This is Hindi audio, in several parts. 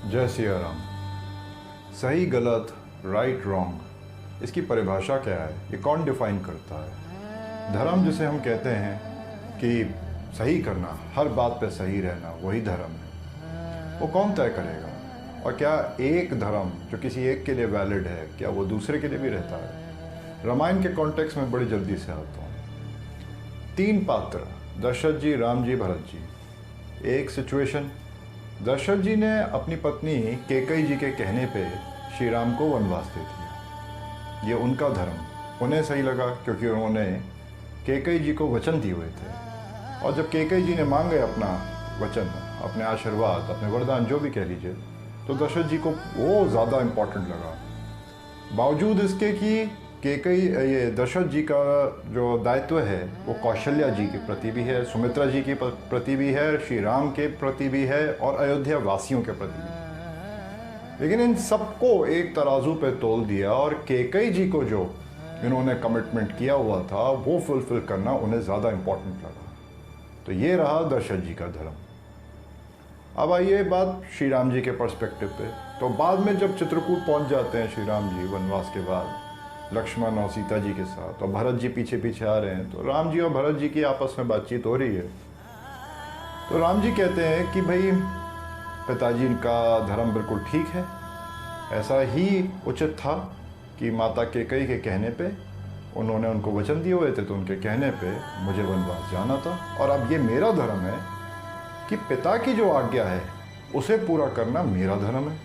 जय सिया राम। सही गलत, राइट रॉन्ग, इसकी परिभाषा क्या है? ये कौन डिफाइन करता है? धर्म जिसे हम कहते हैं कि सही करना, हर बात पे सही रहना, वही धर्म है। वो कौन तय करेगा? और क्या एक धर्म जो किसी एक के लिए वैलिड है, क्या वो दूसरे के लिए भी रहता है? रामायण के कॉन्टेक्स्ट में बड़ी जल्दी से आता हूँ। 3 पात्र, दशरथ जी, राम जी, भरत जी। एक सिचुएशन, दशरथ जी ने अपनी पत्नी कैकेयी जी के कहने पे श्री राम को वनवास दे दिया। ये उनका धर्म उन्हें सही लगा, क्योंकि उन्होंने कैकेयी जी को वचन दिए हुए थे। और जब कैकेयी जी ने मांगे अपना वचन, अपने आशीर्वाद, अपने वरदान, जो भी कह लीजिए, तो दशरथ जी को वो ज़्यादा इम्पोर्टेंट लगा। बावजूद इसके कि कैकेयी, ये दशरथ जी का जो दायित्व है वो कौशल्या जी के प्रति भी है, सुमित्रा जी के प्रति भी है, श्री राम के प्रति भी है और अयोध्या वासियों के प्रति भी। लेकिन इन सबको एक तराजू पे तोल दिया और कैकेयी जी को जो इन्होंने कमिटमेंट किया हुआ था वो फुलफिल करना उन्हें ज़्यादा इम्पोर्टेंट लगा। तो ये रहा दशरथ जी का धर्म। अब आइए बात श्री राम जी के पर्सपेक्टिव पे। तो बाद में जब चित्रकूट पहुंच जाते हैं श्री राम जी वनवास के बाद, लक्ष्मण और सीता जी के साथ, और भरत जी पीछे पीछे आ रहे हैं, तो राम जी और भरत जी की आपस में बातचीत हो रही है। तो राम जी कहते हैं कि भाई पिताजी का धर्म बिल्कुल ठीक है, ऐसा ही उचित था कि माता कैकेयी के कहने पे उन्होंने उनको वचन दिए हुए थे, तो उनके कहने पे मुझे वनवास जाना था। और अब ये मेरा धर्म है कि पिता की जो आज्ञा है उसे पूरा करना मेरा धर्म है।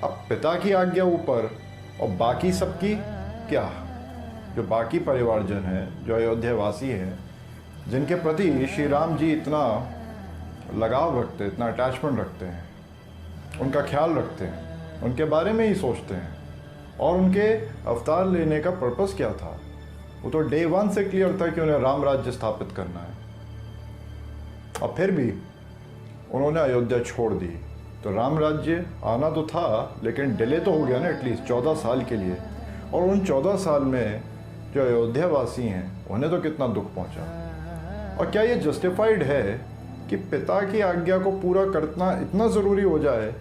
अब पिता की आज्ञा ऊपर और बाकी सबकी क्या, जो बाकी परिवारजन हैं, जो अयोध्या वासी हैं, जिनके प्रति श्री राम जी इतना लगाव रखते हैं, इतना अटैचमेंट रखते हैं, उनका ख्याल रखते हैं, उनके बारे में ही सोचते हैं, और उनके अवतार लेने का पर्पस क्या था, वो तो डे 1 से क्लियर था कि उन्हें राम राज्य स्थापित करना है। और फिर भी उन्होंने अयोध्या छोड़ दी। तो राम राज्य आना तो था, लेकिन डिले तो हो गया ना, एटलीस्ट 14 साल के लिए। और उन 14 साल में जो अयोध्या वासी हैं उन्हें तो कितना दुख पहुंचा। और क्या ये जस्टिफाइड है कि पिता की आज्ञा को पूरा करना इतना ज़रूरी हो जाए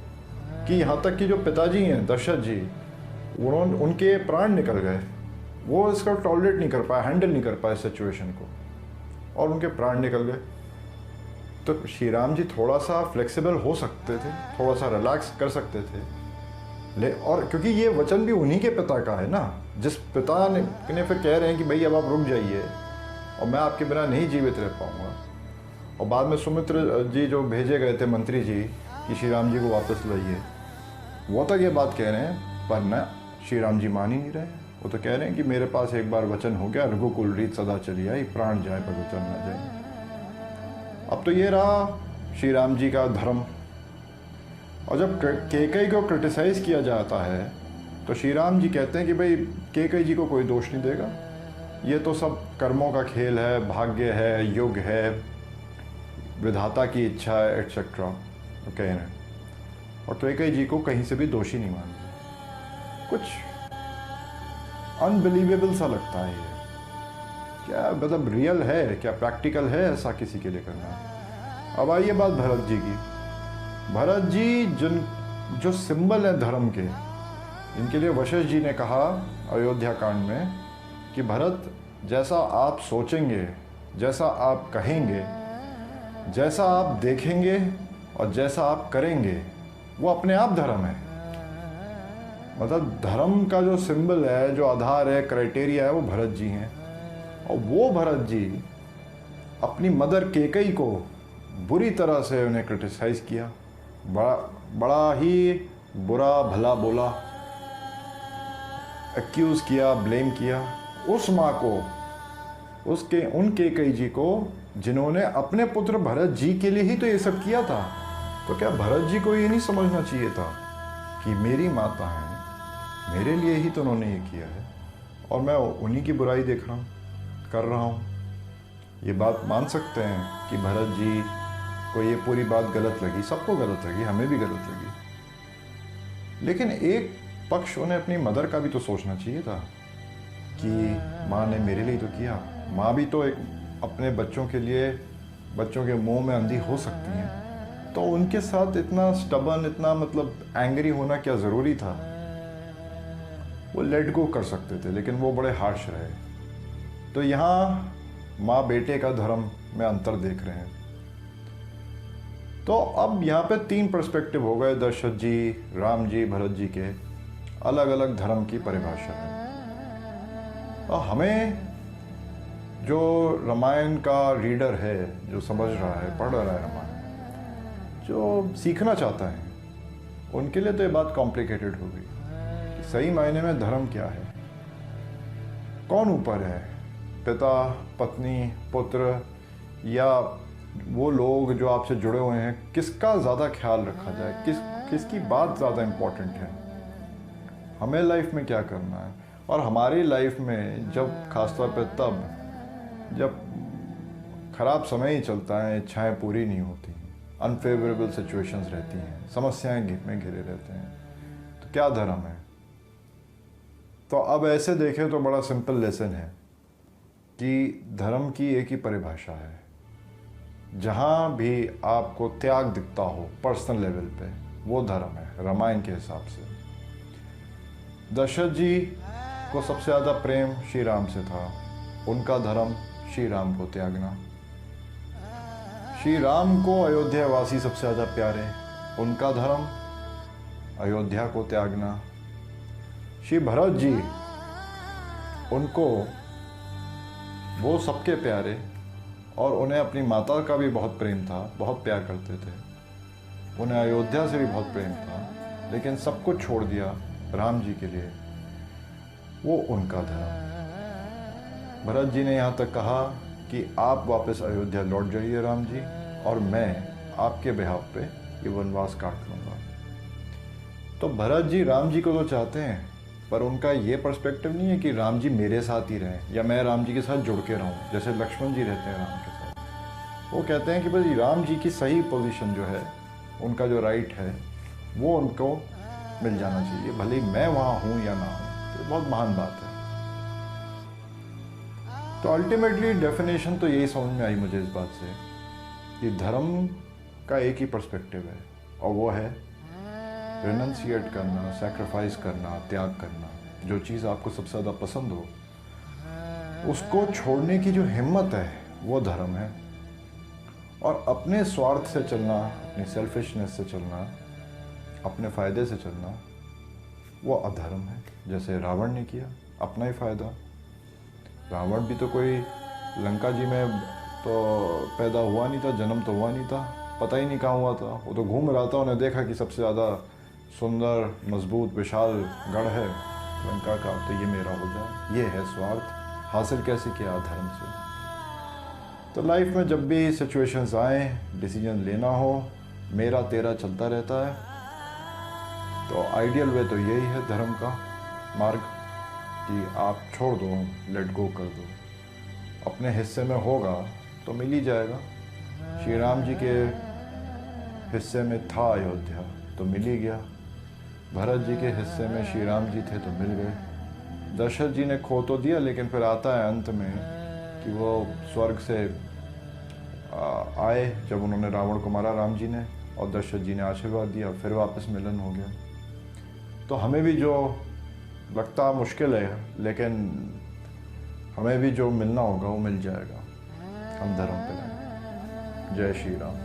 कि यहाँ तक कि जो पिताजी हैं दशरथ जी, उनके प्राण निकल गए, वो इसका टॉलरेट नहीं कर पाए, हैंडल नहीं कर पाए सिचुएशन को, और उनके प्राण निकल गए। तो श्री राम जी थोड़ा सा फ्लेक्सिबल हो सकते थे, थोड़ा सा रिलैक्स कर सकते थे। और क्योंकि ये वचन भी उन्हीं के पिता का है ना, जिस पिता ने फिर कह रहे हैं कि भाई अब आप रुक जाइए और मैं आपके बिना नहीं जीवित रह पाऊँगा। और बाद में सुमित्र जी जो भेजे गए थे मंत्री जी कि श्री राम जी को वापस लाइए, वो तक ये बात कह रहे हैं, पर न श्री राम जी मान ही नहीं रहे। वो तो कह रहे हैं कि मेरे पास एक बार वचन हो गया, रघुकुल रीत सदा चली आई, प्राण जाए पर वचन न जाए। अब तो ये रहा श्री राम जी का धर्म। और जब कैकेयी को क्रिटिसाइज किया जाता है तो श्री राम जी कहते हैं कि भाई कैकेयी जी को कोई दोष नहीं देगा, ये तो सब कर्मों का खेल है, भाग्य है, युग है, विधाता की इच्छा है, एटसेट्रा कह रहे हैं। और कैकेयी जी को कहीं से भी दोषी नहीं मानते। कुछ अनबिलीवेबल सा लगता है ये। क्या मतलब रियल है, क्या प्रैक्टिकल है ऐसा किसी के लिए करना? अब आइए बात भरत जी की। भरत जी जो सिंबल है धर्म के, इनके लिए वशिष्ठ जी ने कहा अयोध्या कांड में कि भरत, जैसा आप सोचेंगे, जैसा आप कहेंगे, जैसा आप देखेंगे और जैसा आप करेंगे, वो अपने आप धर्म है। मतलब धर्म का जो सिंबल है, जो आधार है, क्राइटेरिया है, वो भरत जी हैं। और वो भरत जी अपनी मदर कैकेयी को बुरी तरह से उन्हें क्रिटिसाइज किया, बड़ा ही बुरा भला बोला, एक्यूज किया, ब्लेम किया उस माँ को, उन कैकेयी जी को जिन्होंने अपने पुत्र भरत जी के लिए ही तो ये सब किया था। तो क्या भरत जी को ये नहीं समझना चाहिए था कि मेरी माता है, मेरे लिए ही तो उन्होंने ये किया है, और मैं उन्हीं की बुराई देख रहा हूँ, कर रहा हूँ। ये बात मान सकते हैं कि भरत जी को ये पूरी बात गलत लगी, सबको गलत लगी, हमें भी गलत लगी। लेकिन एक पक्ष उन्हें अपनी मदर का भी तो सोचना चाहिए था कि माँ ने मेरे लिए तो किया। माँ भी तो एक अपने बच्चों के लिए, बच्चों के मुंह में अंधी हो सकती हैं, तो उनके साथ इतना स्टबन, इतना मतलब एंग्री होना क्या ज़रूरी था? वो लेट गो कर सकते थे, लेकिन वो बड़े हार्श रहे। तो यहाँ माँ बेटे का धर्म में अंतर देख रहे हैं। तो अब यहाँ पे 3 पर्सपेक्टिव हो गए, दशरथ जी, राम जी, भरत जी के अलग अलग धर्म की परिभाषा है। और हमें जो रामायण का रीडर है, जो समझ रहा है, पढ़ रहा है रामायण, जो सीखना चाहता है, उनके लिए तो ये बात कॉम्प्लिकेटेड हो गई कि सही मायने में धर्म क्या है, कौन ऊपर है, पिता, पत्नी, पुत्र, या वो लोग जो आपसे जुड़े हुए हैं, किसका ज़्यादा ख्याल रखा जाए, किसकी बात ज़्यादा इम्पोर्टेंट है, हमें लाइफ में क्या करना है। और हमारी लाइफ में जब खासतौर पर तब जब ख़राब समय ही चलता है, इच्छाएं पूरी नहीं होती, अनफेवरेबल सिचुएशंस रहती हैं, समस्याएं में घिरे रहते हैं, तो क्या धर्म है? तो अब ऐसे देखें तो बड़ा सिंपल लेसन है कि धर्म की एक ही परिभाषा है। जहाँ भी आपको त्याग दिखता हो पर्सनल लेवल पे, वो धर्म है रामायण के हिसाब से। दशरथ जी को सबसे ज़्यादा प्रेम श्री राम से था, उनका धर्म श्री राम को त्यागना। श्री राम को अयोध्या वासी सबसे ज़्यादा प्यारे, उनका धर्म अयोध्या को त्यागना। श्री भरत जी, उनको वो सबके प्यारे, और उन्हें अपनी माता का भी बहुत प्रेम था, बहुत प्यार करते थे, उन्हें अयोध्या से भी बहुत प्रेम था, लेकिन सब कुछ छोड़ दिया राम जी के लिए, वो उनका धर्म। भरत जी ने यहाँ तक कहा कि आप वापस अयोध्या लौट जाइए राम जी, और मैं आपके बिहाफ पे ये वनवास काट लूँगा। तो भरत जी राम जी को तो चाहते हैं, पर उनका ये पर्सपेक्टिव नहीं है कि राम जी मेरे साथ ही रहें या मैं राम जी के साथ जुड़ के रहूं, जैसे लक्ष्मण जी रहते हैं राम के साथ। वो कहते हैं कि भाई राम जी की सही पोजीशन जो है, उनका जो राइट है, वो उनको मिल जाना चाहिए, भले ही मैं वहाँ हूँ या ना हूँ। तो बहुत महान बात है। तो अल्टीमेटली डेफिनेशन तो यही समझ में आई मुझे इस बात से कि धर्म का एक ही पर्सपेक्टिव है, और वो है रिनंसिएट करना, सैक्रिफाइस करना, त्याग करना। जो चीज़ आपको सबसे ज़्यादा पसंद हो, उसको छोड़ने की जो हिम्मत है, वो धर्म है। और अपने स्वार्थ से चलना, अपनी सेल्फिशनेस से चलना, अपने फ़ायदे से चलना, वो अधर्म है। जैसे रावण ने किया, अपना ही फ़ायदा। रावण भी तो कोई लंका जी में तो पैदा हुआ नहीं था, जन्म तो हुआ नहीं था, पता ही नहीं कहाँ हुआ था। वो तो घूम रहा था, उन्हें देखा कि सबसे ज़्यादा सुंदर, मजबूत, विशाल गढ़ है लंका का, तो ये मेरा हो जाए। ये है स्वार्थ। हासिल कैसे किया? धर्म से। तो लाइफ में जब भी सिचुएशंस आए, डिसीजन लेना हो, मेरा तेरा चलता रहता है। तो आइडियल वे तो यही है धर्म का मार्ग कि आप छोड़ दो, लेट गो कर दो। अपने हिस्से में होगा तो मिल ही जाएगा। श्री राम जी के हिस्से में था अयोध्या, तो मिल ही गया। भरत जी के हिस्से में श्री राम जी थे, तो मिल गए। दशरथ जी ने खो तो दिया, लेकिन फिर आता है अंत में कि वो स्वर्ग से आए जब उन्होंने रावण को मारा राम जी ने, और दशरथ जी ने आशीर्वाद दिया, फिर वापस मिलन हो गया। तो हमें भी जो लगता मुश्किल है, लेकिन हमें भी जो मिलना होगा वो मिल जाएगा। हम धर्म पे रहें। जय श्री राम।